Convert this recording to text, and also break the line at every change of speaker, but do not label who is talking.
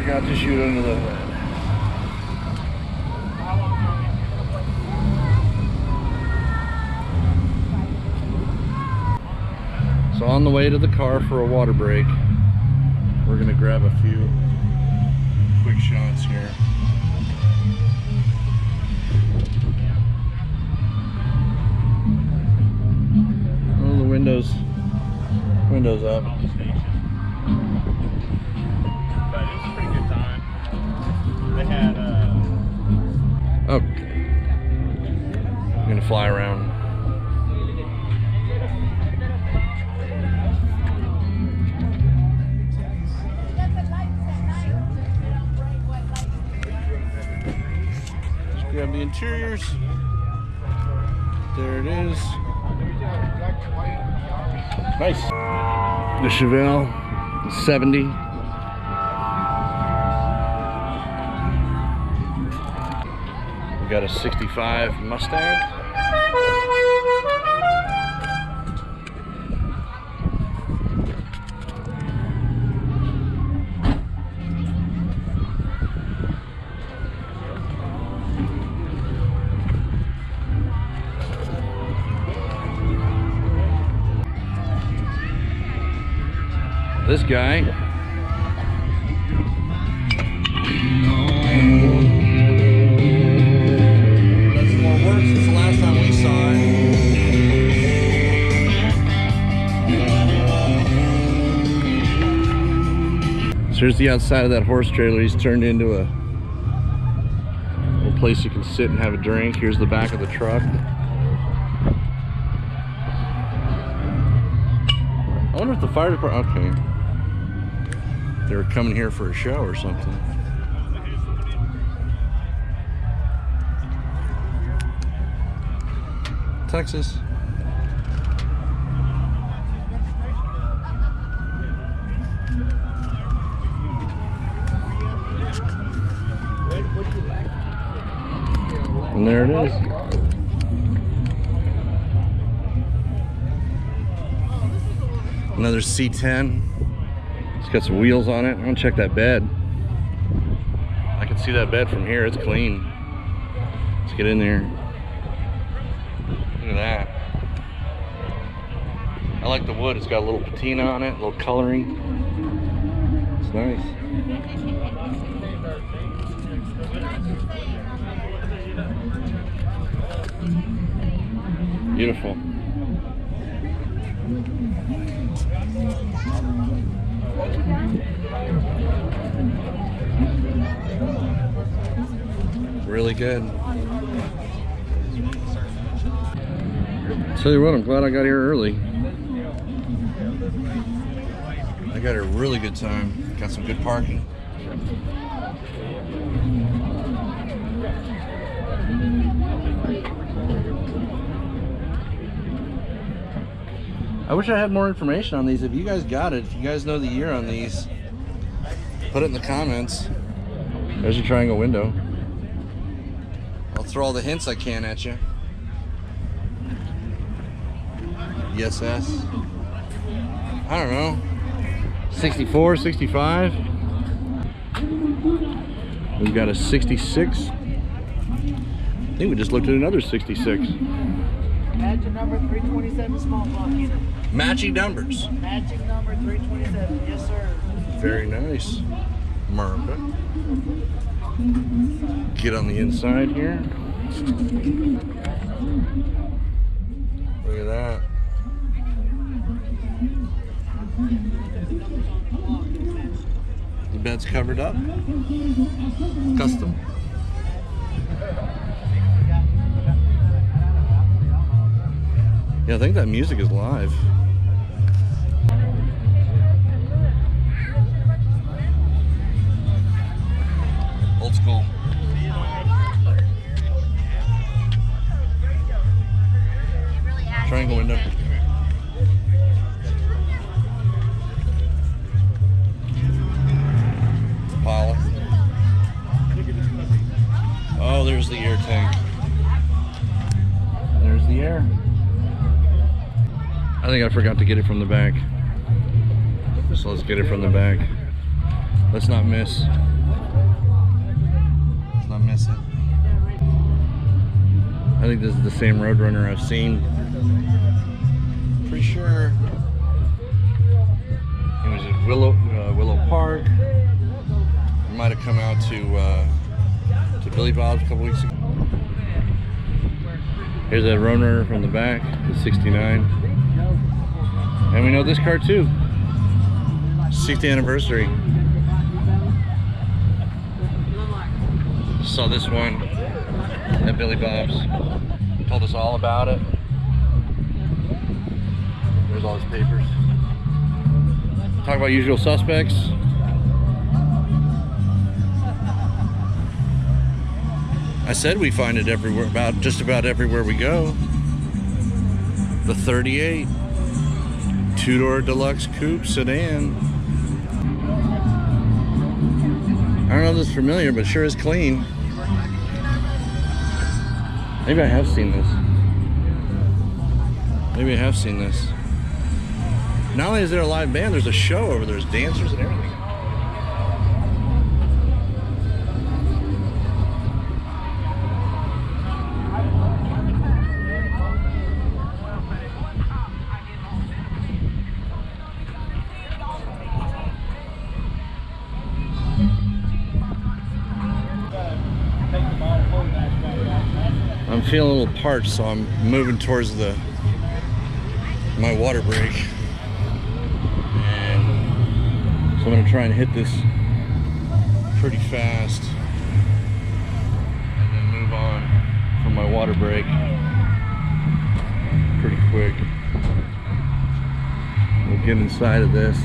forgot to shoot under the hood. So on the way to the car for a water break, we're gonna grab a few quick shots here. Oh, the windows up.
But it was a pretty good time. They had
Oh, I'm gonna fly around. Just grab the interiors. There it is. Nice. The Chevelle 70. We got a 65 Mustang. This guy does some more work since the last time we saw it. So here's the outside of that horse trailer. He's turned into a little place you can sit and have a drink. Here's the back of the truck. I wonder if the fire department, okay. They were coming here for a show or something. Texas. And there it is. Another C10. It's got some wheels on it. I'm gonna check that bed. I can see that bed from here. It's clean. Let's get in there. Look at that. I like the wood. It's got a little patina on it, a little coloring. It's nice. Beautiful. Really good. Tell you what, I'm glad I got here early. I got a really good time. Got some good parking. I wish I had more information on these. If you guys got it, if you guys know the year on these, put it in the comments. There's your triangle window. I'll throw all the hints I can at you. ESS. I don't know. 64, 65. We've got a 66. I think we just looked at another 66.
Matching number 327 small block unit.
Matching numbers.
Matching number 327. Yes, sir.
Very nice. America. Get on the inside here. Look at that. The bed's covered up. Custom. Yeah, I think that music is live. Old school. Triangle window. Impala. Oh, there's the air tank. There's the air. I think I forgot to get it from the back. So let's get it from the back. Let's not miss.
asset.
I think this is the same Roadrunner I've seen. Pretty sure it was at Willow Park. It might have come out to Billy Bob's a couple weeks ago. Here's that Roadrunner from the back, the 69. And we know this car too. 60th anniversary. Saw this one at Billy Bob's. Told us all about it. There's all his papers. Talk about usual suspects. I said we find it everywhere, just about everywhere we go. The 38 two-door deluxe coupe sedan. I don't know if this is familiar, but sure is clean. Maybe I have seen this. Maybe I have seen this. Not only is there a live band, there's a show over there. There's dancers and everything. I'm feeling a little parched, so I'm moving towards my water break. And so I'm gonna try and hit this pretty fast and then move on from my water break pretty quick. We'll get inside of this.